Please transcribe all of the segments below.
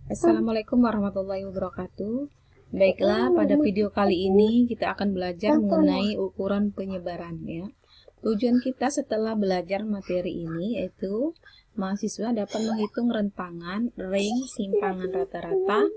Assalamualaikum warahmatullahi wabarakatuh. Baiklah, pada video kali ini kita akan belajar mengenai ukuran penyebaran ya. Tujuan kita setelah belajar materi ini yaitu mahasiswa dapat menghitung rentangan, ring, simpangan rata-rata,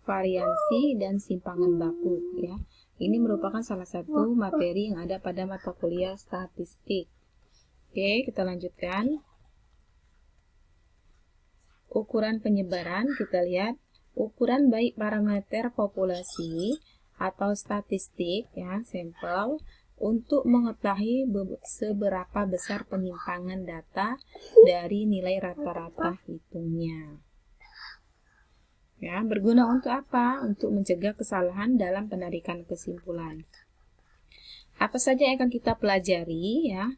variansi, dan simpangan baku ya. Ini merupakan salah satu materi yang ada pada mata kuliah statistik. Oke, kita lanjutkan. Ukuran penyebaran, kita lihat ukuran baik parameter populasi atau statistik ya, sampel, untuk mengetahui seberapa besar penyimpangan data dari nilai rata-rata hitungnya. Ya, berguna untuk apa? Untuk mencegah kesalahan dalam penarikan kesimpulan. Apa saja yang akan kita pelajari ya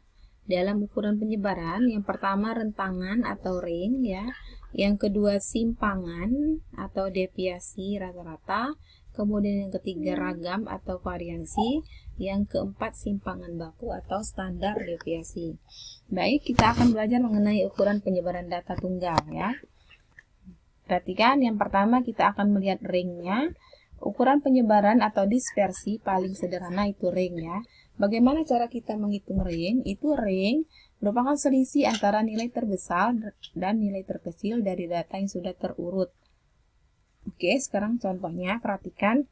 dalam ukuran penyebaran? Yang pertama rentangan atau ring ya. Yang kedua simpangan atau deviasi rata-rata. Kemudian yang ketiga ragam atau variansi. Yang keempat simpangan baku atau standar deviasi. Baik, kita akan belajar mengenai ukuran penyebaran data tunggal ya. Perhatikan, yang pertama kita akan melihat ringnya. Ukuran penyebaran atau dispersi paling sederhana itu ring ya. Bagaimana cara kita menghitung ring? Itu ring merupakan selisih antara nilai terbesar dan nilai terkecil dari data yang sudah terurut. Oke, sekarang contohnya perhatikan.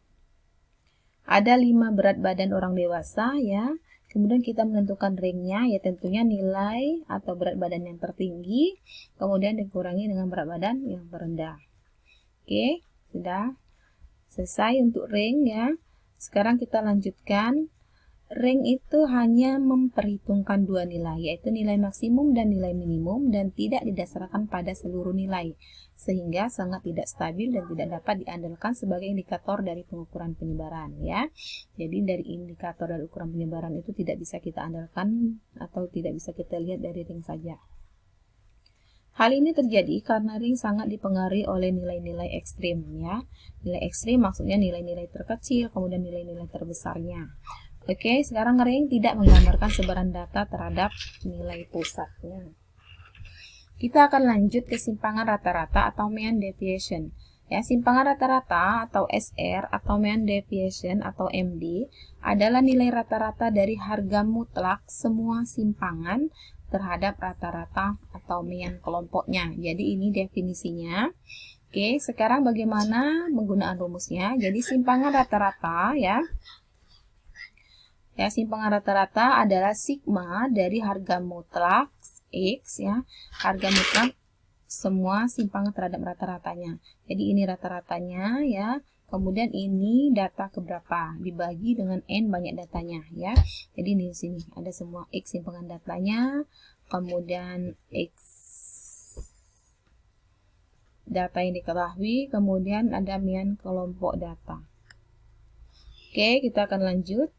Ada 5 berat badan orang dewasa ya. Kemudian kita menentukan ringnya, ya tentunya nilai atau berat badan yang tertinggi, kemudian dikurangi dengan berat badan yang terendah. Oke, sudah selesai untuk ring ya. Sekarang kita lanjutkan. Ring itu hanya memperhitungkan dua nilai, yaitu nilai maksimum dan nilai minimum, dan tidak didasarkan pada seluruh nilai, sehingga sangat tidak stabil dan tidak dapat diandalkan sebagai indikator dari pengukuran penyebaran ya. Jadi dari indikator dari ukuran penyebaran itu tidak bisa kita andalkan atau tidak bisa kita lihat dari ring saja. Hal ini terjadi karena ring sangat dipengaruhi oleh nilai-nilai ekstrim ya. Nilai ekstrim maksudnya nilai-nilai terkecil, kemudian nilai-nilai terbesarnya. Oke, sekarang ring tidak menggambarkan sebaran data terhadap nilai pusatnya. Kita akan lanjut ke simpangan rata-rata atau mean deviation. Ya, simpangan rata-rata atau SR atau mean deviation atau MD adalah nilai rata-rata dari harga mutlak semua simpangan terhadap rata-rata atau mean kelompoknya. Jadi ini definisinya. Oke, sekarang bagaimana penggunaan rumusnya? Jadi simpangan rata-rata ya. Ya, simpangan rata-rata adalah sigma dari harga mutlak X ya, harga mutlak semua simpangan terhadap rata-ratanya. Jadi ini rata-ratanya ya. Kemudian ini data keberapa dibagi dengan n banyak datanya ya. Jadi di sini ada semua X simpangan datanya, kemudian X data yang diketahui, kemudian ada mean kelompok data. Oke, kita akan lanjut.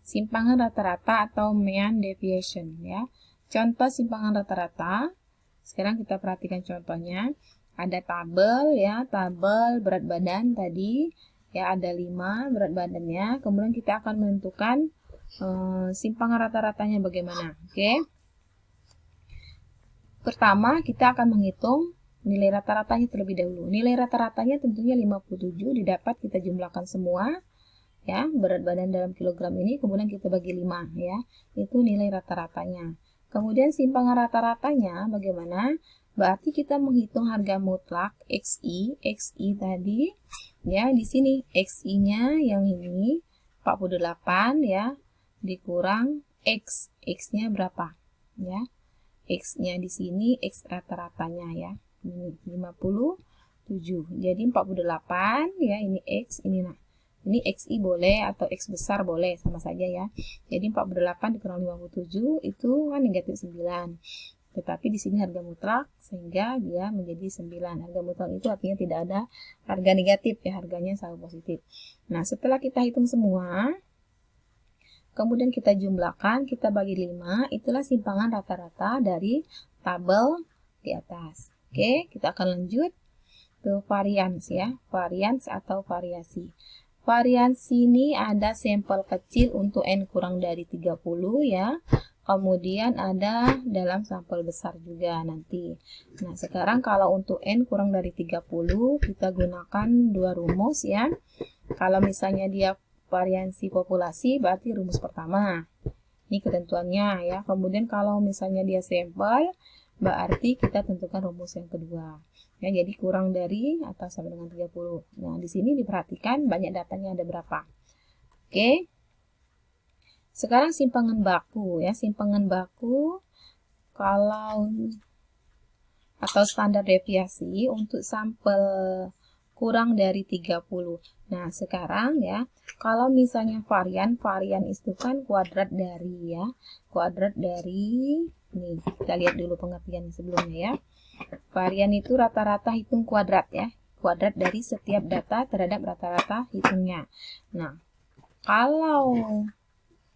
Simpangan rata-rata atau mean deviation ya. Contoh simpangan rata-rata. Sekarang kita perhatikan contohnya. Ada tabel ya, tabel berat badan tadi ya, ada 5 berat badannya. Kemudian kita akan menentukan simpangan rata-ratanya bagaimana. Oke. Pertama kita akan menghitung nilai rata-ratanya terlebih dahulu. Nilai rata-ratanya tentunya 57 didapat kita jumlahkan semua. Ya, berat badan dalam kilogram ini, kemudian kita bagi 5 ya, itu nilai rata-ratanya. Kemudian simpangan rata-ratanya bagaimana? Berarti kita menghitung harga mutlak XI tadi ya, di sini XI-nya yang ini 48 ya, dikurang X-nya berapa ya? X-nya di sini X rata-ratanya ya, ini 57. Jadi 48 ya, ini X, ini nah. Ini XI boleh atau X besar boleh, sama saja ya. Jadi 48 dikurang 57 itu kan negatif 9. Tetapi di sini harga mutlak sehingga dia menjadi 9. Harga mutlak itu artinya tidak ada harga negatif ya, harganya selalu positif. Nah, setelah kita hitung semua, kemudian kita jumlahkan, kita bagi 5, itulah simpangan rata-rata dari tabel di atas. Oke, kita akan lanjut ke varians ya, varians atau variasi. Variansi ini ada sampel kecil untuk n kurang dari 30 ya. kemudian ada dalam sampel besar juga nanti. Nah, sekarang kalau untuk N kurang dari 30, kita gunakan dua rumus ya. Kalau misalnya dia variansi populasi, berarti rumus pertama. Ini ketentuannya ya. Kemudian kalau misalnya dia sampel, berarti kita tentukan rumus yang kedua. Ya, jadi kurang dari atau sama dengan 30. Nah, di sini diperhatikan banyak datanya ada berapa. Oke. Sekarang simpangan baku ya. Simpangan baku kalau atau standar deviasi untuk sampel kurang dari 30. Nah, sekarang ya, kalau misalnya varian itu kan kuadrat dari ya. Kuadrat dari, nih, kita lihat dulu pengertian sebelumnya ya. Varian itu rata-rata hitung kuadrat ya. Kuadrat dari setiap data terhadap rata-rata hitungnya. Nah, kalau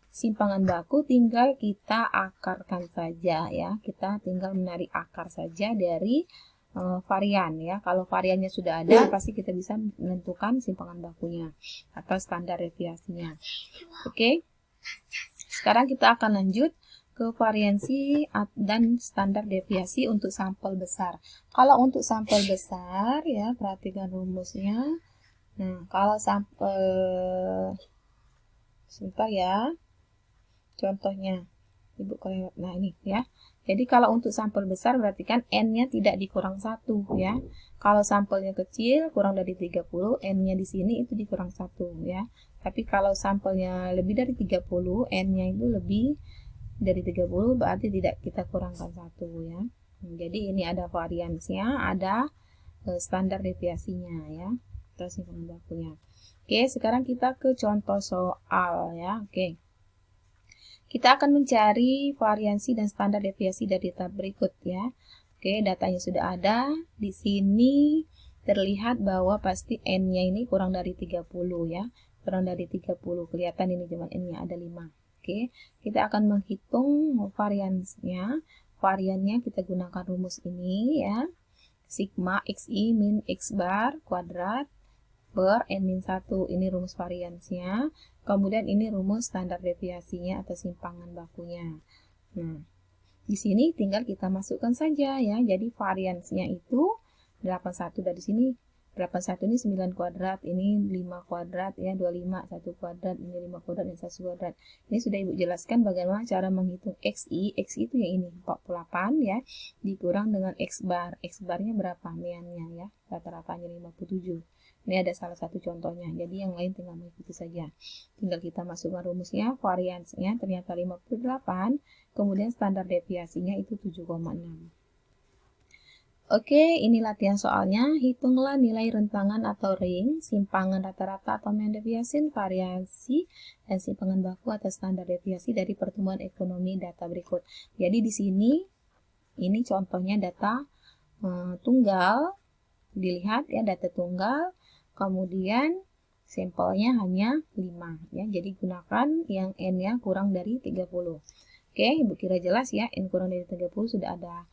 simpangan baku tinggal kita akarkan saja ya. Kita tinggal menarik akar saja dari varian ya. Kalau variannya sudah ada, pasti kita bisa menentukan simpangan bakunya atau standar deviasinya. Oke. Sekarang kita akan lanjut ke variansi dan standar deviasi untuk sampel besar. Kalau untuk sampel besar ya, perhatikan rumusnya. Nah, kalau sampel, sebentar ya, contohnya Ibu kelewat. Nah, ini ya. Jadi kalau untuk sampel besar berarti kan N-nya tidak dikurang 1 ya. Kalau sampelnya kecil kurang dari 30, N-nya di sini itu dikurang 1 ya. Tapi kalau sampelnya lebih dari 30, N-nya itu lebih dari 30 berarti tidak kita kurangkan 1 ya. Jadi ini ada variansinya, ada standar deviasinya ya. Terus simpangan bakunya. Oke, sekarang kita ke contoh soal ya. Oke. Kita akan mencari variansi dan standar deviasi dari data berikut ya. Oke, datanya sudah ada. Di sini terlihat bahwa pasti N-nya ini kurang dari 30 ya. Kurang dari 30. Kelihatan ini cuma N-nya ada 5. Oke, kita akan menghitung variansinya. Variannya kita gunakan rumus ini ya. Sigma XI min X bar kuadrat per N-1. Ini rumus variansinya. Kemudian ini rumus standar deviasinya atau simpangan bakunya. Nah, di sini tinggal kita masukkan saja ya. Jadi variansinya itu 81 dari sini. 81 ini 9 kuadrat, ini 5 kuadrat ya, 25, 1 kuadrat, ini 5 kuadrat, dan 1 kuadrat. Ini sudah Ibu jelaskan bagaimana cara menghitung XI. XI itu yang ini, 48 ya, dikurang dengan X bar. X barnya berapa? Meannya ya, rata-ratanya 57. Ini ada salah satu contohnya, jadi yang lain tinggal mengikuti saja. Tinggal kita masukkan rumusnya, variansinya ternyata 58, kemudian standar deviasinya itu 7,6. Oke, ini latihan soalnya. Hitunglah nilai rentangan atau ring, simpangan rata-rata atau mean deviation, variasi, dan simpangan baku atau standar deviasi dari pertumbuhan ekonomi data berikut. Jadi di sini, ini contohnya data tunggal. Dilihat ya, data tunggal. Kemudian sampelnya hanya 5. Ya, jadi gunakan yang N-nya kurang dari 30. Oke, Ibu kira jelas ya, N kurang dari 30 sudah ada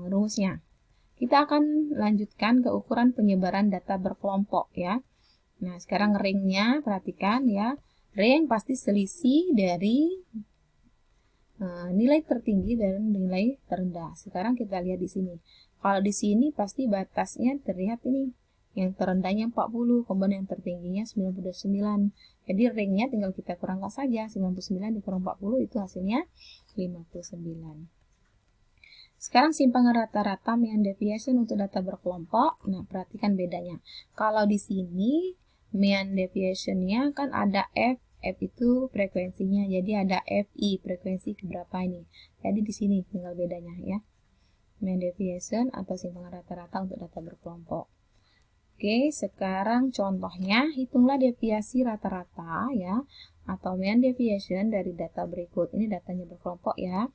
rumusnya. Kita akan lanjutkan ke ukuran penyebaran data berkelompok ya. Nah, sekarang ringnya perhatikan ya. Ring pasti selisih dari nilai tertinggi dan nilai terendah. Sekarang kita lihat di sini. Kalau di sini pasti batasnya terlihat ini. Yang terendahnya 40, kemudian yang tertingginya 99. Jadi ringnya tinggal kita kurangkan saja. 99 dikurang 40 itu hasilnya 59. Sekarang simpangan rata-rata mean deviation untuk data berkelompok. Nah, perhatikan bedanya. Kalau di sini mean deviation-nya kan ada F. F itu frekuensinya. Jadi ada FI, frekuensi keberapa ini. Jadi di sini tinggal bedanya ya. Mean deviation atau simpangan rata-rata untuk data berkelompok. Oke, sekarang contohnya hitunglah deviasi rata-rata ya atau mean deviation dari data berikut. Ini datanya berkelompok ya.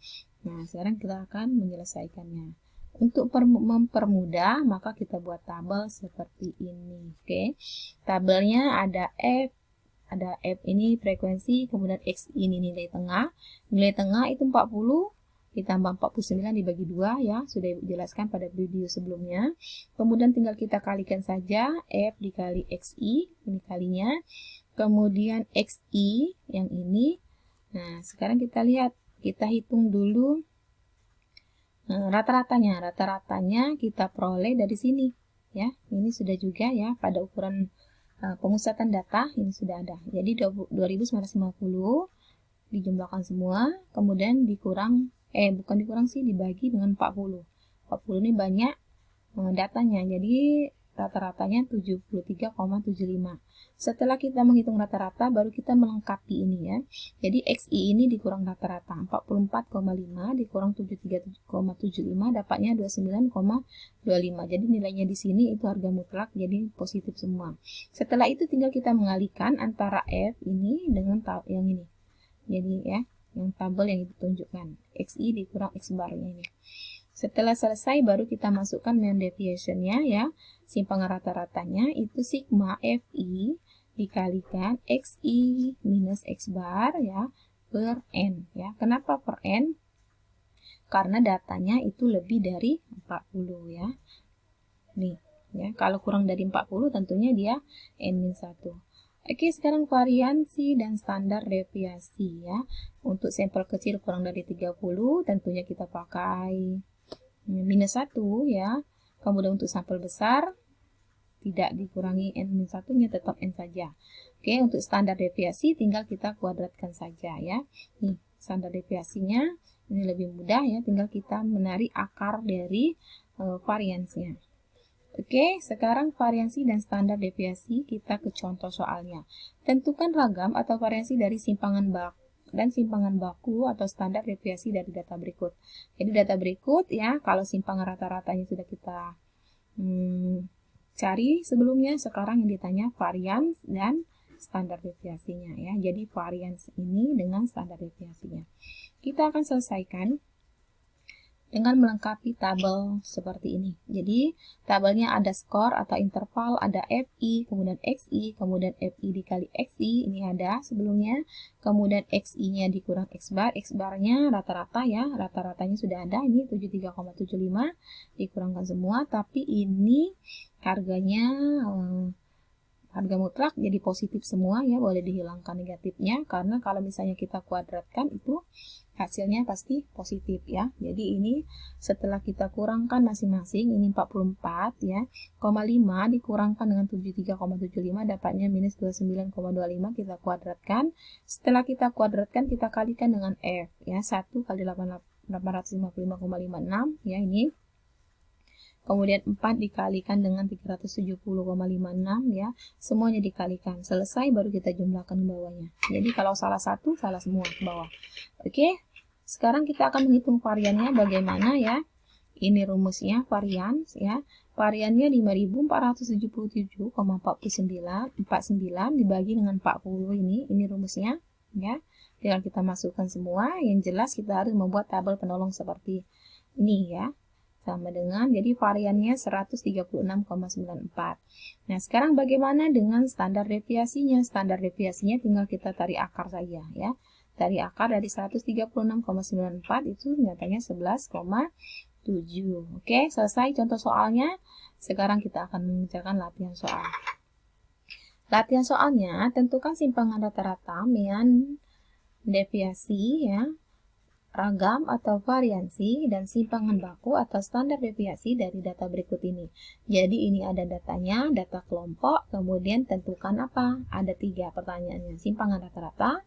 Nah, sekarang kita akan menyelesaikannya. Untuk mempermudah, maka kita buat tabel seperti ini. Oke, tabelnya ada F ini frekuensi, kemudian X ini nilai tengah. Nilai tengah itu 40 ditambah 49 dibagi 2 ya, sudah Ibu jelaskan pada video sebelumnya. Kemudian tinggal kita kalikan saja F dikali XI, ini kalinya. Kemudian XI yang ini. Nah, sekarang kita lihat kita hitung dulu rata-ratanya. Rata-ratanya kita peroleh dari sini ya. Ini sudah juga ya pada ukuran pemusatan data ini sudah ada. Jadi 2950 dijumlahkan semua, kemudian dikurang bukan dikurang sih, dibagi dengan 40. 40 ini banyak datanya. Jadi rata-ratanya 73,75. Setelah kita menghitung rata-rata, baru kita melengkapi ini ya. Jadi XI ini dikurang rata-rata, 44,5 dikurang 73,75 dapatnya 29,25. Jadi nilainya di sini itu harga mutlak, jadi positif semua. Setelah itu tinggal kita mengalihkan antara F ini dengan yang ini. Jadi ya, yang tabel yang ditunjukkan, XI dikurang X barnya ini. Setelah selesai baru kita masukkan mean deviation-nya ya. Simpangan rata-ratanya itu sigma FI dikalikan XI minus X bar ya per N ya. Kenapa per N? Karena datanya itu lebih dari 40 ya. Nih ya, kalau kurang dari 40 tentunya dia N-1. Oke, sekarang variansi dan standar deviasi ya. Untuk sampel kecil kurang dari 30 tentunya kita pakai minus 1 ya. Kemudian untuk sampel besar tidak dikurangi N-1 nya, tetap N saja. Oke, untuk standar deviasi tinggal kita kuadratkan saja ya. Nih, standar deviasinya ini lebih mudah ya, tinggal kita menarik akar dari variansinya. Oke, sekarang variansi dan standar deviasi kita ke contoh soalnya. Tentukan ragam atau variansi dari simpangan baku atau standar deviasi dari data berikut. Jadi data berikut ya, kalau simpangan rata-ratanya sudah kita cari sebelumnya, sekarang yang ditanya varians dan standar deviasinya ya. Jadi varians ini dengan standar deviasinya. Kita akan selesaikan dengan melengkapi tabel seperti ini. Jadi tabelnya ada skor atau interval, ada FI, kemudian XI, kemudian FI dikali XI, ini ada sebelumnya, kemudian XI-nya dikurang X barnya rata-rata ya, rata-ratanya sudah ada, ini 73,75 dikurangkan semua, tapi ini harganya harga mutlak jadi positif semua ya, boleh dihilangkan negatifnya karena kalau misalnya kita kuadratkan itu hasilnya pasti positif ya. Jadi ini setelah kita kurangkan masing-masing, ini 44 ya, 5 dikurangkan dengan 73,75 dapatnya minus 29,25, kita kuadratkan. Setelah kita kuadratkan kita kalikan dengan F ya, 1 kali 855,56 ya ini. Kemudian 4 dikalikan dengan 370,56 ya. Semuanya dikalikan. Selesai baru kita jumlahkan ke bawahnya. Jadi kalau salah satu, salah semua ke bawah. Oke. Sekarang kita akan menghitung variannya bagaimana ya. Ini rumusnya varians ya. Variannya 5477,49 dibagi dengan 40 ini rumusnya ya. Tinggal kita masukkan semua. Yang jelas kita harus membuat tabel penolong seperti ini ya. Sama dengan, jadi variannya 136,94. Nah, sekarang bagaimana dengan standar deviasinya? Standar deviasinya tinggal kita tarik akar saja ya. Tarik akar dari 136,94 itu nyatanya 11,7. Oke, selesai contoh soalnya. Sekarang kita akan mengerjakan latihan soal. Latihan soalnya, tentukan simpangan rata-rata mean deviasi ya, ragam atau variansi, dan simpangan baku atau standar deviasi dari data berikut ini. Jadi ini ada datanya, data kelompok, kemudian tentukan apa? Ada 3 pertanyaannya. Simpangan rata-rata,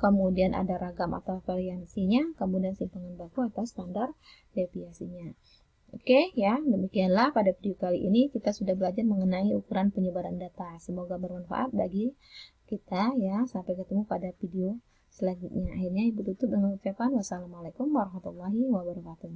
kemudian ada ragam atau variansinya, kemudian simpangan baku atau standar deviasinya. Oke ya, demikianlah pada video kali ini kita sudah belajar mengenai ukuran penyebaran data. Semoga bermanfaat bagi kita ya. Sampai ketemu pada video selanjutnya. Akhirnya ibu tutup dengan ucapan wassalamualaikum warahmatullahi wabarakatuh.